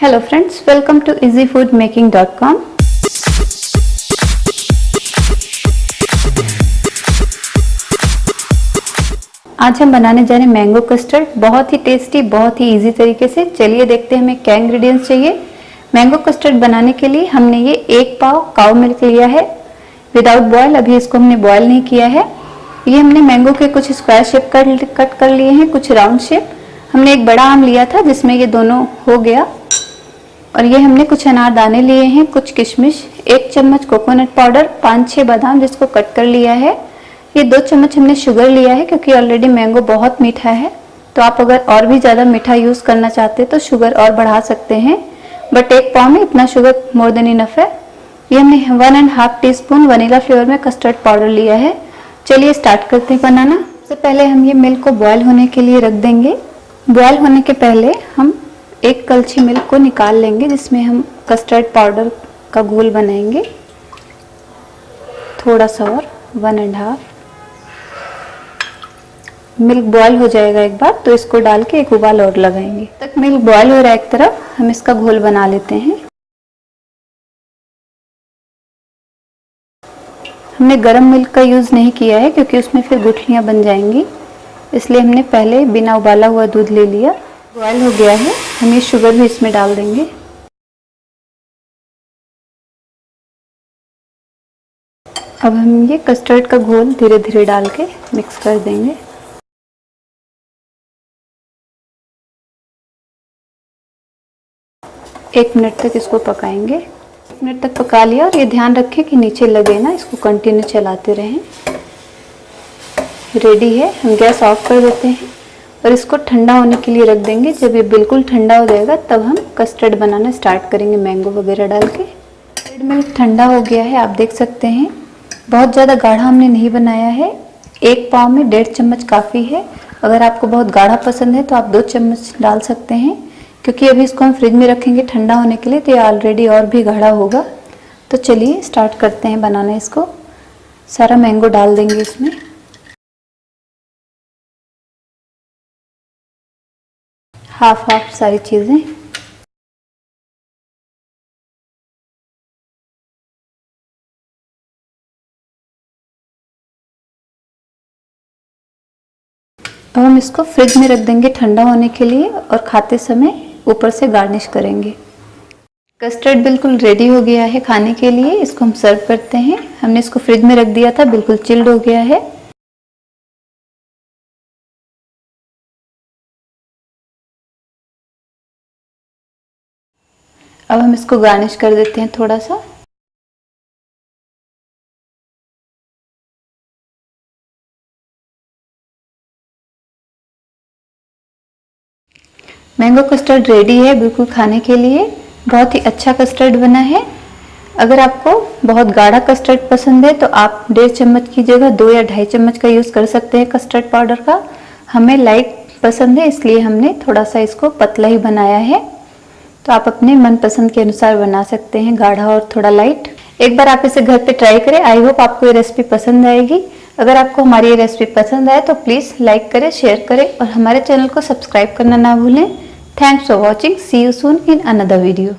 Hello friends, welcome to easyfoodmaking.com। आज हम बनाने जा रहे हैं मैंगो कस्टर्ड। बहुत ही टेस्टी, बहुत ही इजी तरीके से। चलिए देखते हैं हमें क्या इंग्रेडिएंट्स चाहिए। मैंगो कस्टर्ड बनाने के लिए हमने ये 1 पाव काऊ मिल्क लिया है विदाउट बॉयल। अभी इसको हमने बॉयल नहीं किया है। ये हमने मैंगो के कुछ स्क्वायर शेप कट कर लिए हैं, कुछ राउंड शेप। हमने एक बड़ा आम लिया था जिसमें ये दोनों हो गया। और ये हमने कुछ अनारदाने लिए हैं, कुछ किशमिश, 1 चम्मच कोकोनट पाउडर, 5-6 बादाम जिसको कट कर लिया है। ये 2 चम्मच हमने शुगर लिया है क्योंकि ऑलरेडी मैंगो बहुत मीठा है। तो आप अगर और भी ज़्यादा मीठा यूज़ करना चाहते हैं तो शुगर और बढ़ा सकते हैं, बट 1 पाव में इतना शुगर मोर देन इनफ है। ये हमने 1.5 टीस्पून वनीला फ्लेवर में कस्टर्ड पाउडर लिया है। चलिए स्टार्ट करते हैं बनाना। सबसे पहले हम ये मिल्क को बॉयल होने के लिए रख देंगे। बॉयल होने के पहले हम 1 कलछी मिल्क को निकाल लेंगे जिसमें हम कस्टर्ड पाउडर का घोल बनाएंगे। थोड़ा सा और 1.5 मिल्क बॉयल हो जाएगा एक बार, तो इसको डाल के एक उबाल और लगाएंगे। तक मिल्क बॉयल हो रहा है एक तरफ, हम इसका घोल बना लेते हैं। हमने गरम मिल्क का यूज़ नहीं किया है क्योंकि उसमें फिर गुठलियाँ बन जाएंगी, इसलिए हमने पहले बिना उबाला हुआ दूध ले लिया। बॉयल हो गया है, हम ये शुगर भी इसमें डाल देंगे। अब हम ये कस्टर्ड का घोल धीरे धीरे डाल के मिक्स कर देंगे। एक मिनट तक इसको पकाएंगे। 1 मिनट तक पका लिया। और ये ध्यान रखें कि नीचे लगे ना, इसको कंटिन्यू चलाते रहें। रेडी है, हम गैस ऑफ कर देते हैं और इसको ठंडा होने के लिए रख देंगे। जब ये बिल्कुल ठंडा हो जाएगा तब हम कस्टर्ड बनाना स्टार्ट करेंगे मैंगो वगैरह डाल के। कस्टर्ड मिल्क ठंडा हो गया है, आप देख सकते हैं। बहुत ज़्यादा गाढ़ा हमने नहीं बनाया है। 1 पाव में 1.5 चम्मच काफ़ी है। अगर आपको बहुत गाढ़ा पसंद है तो आप 2 चम्मच डाल सकते हैं, क्योंकि अभी इसको हम फ्रिज में रखेंगे ठंडा होने के लिए, तो ये ऑलरेडी और भी गाढ़ा होगा। तो चलिए स्टार्ट करते हैं बनाना। इसको सारा मैंगो डाल देंगे इसमें। हाफ सारी चीज़ें। अब हम इसको फ्रिज में रख देंगे ठंडा होने के लिए और खाते समय ऊपर से गार्निश करेंगे। कस्टर्ड बिल्कुल रेडी हो गया है खाने के लिए। इसको हम सर्व करते हैं। हमने इसको फ्रिज में रख दिया था, बिल्कुल चिल्ड हो गया है। अब हम इसको गार्निश कर देते हैं थोड़ा सा। मैंगो कस्टर्ड रेडी है बिल्कुल खाने के लिए। बहुत ही अच्छा कस्टर्ड बना है। अगर आपको बहुत गाढ़ा कस्टर्ड पसंद है तो आप 1.5 चम्मच की जगह 2 या 2.5 चम्मच का यूज़ कर सकते हैं कस्टर्ड पाउडर का। हमें लाइट पसंद है, इसलिए हमने थोड़ा सा इसको पतला ही बनाया है। तो आप अपने मनपसंद के अनुसार बना सकते हैं, गाढ़ा और थोड़ा लाइट। एक बार आप इसे घर पे ट्राई करें। आई होप आपको ये रेसिपी पसंद आएगी। अगर आपको हमारी ये रेसिपी पसंद आए तो प्लीज़ लाइक करें, शेयर करें और हमारे चैनल को सब्सक्राइब करना ना भूलें। Thanks for watching. See you soon in another video.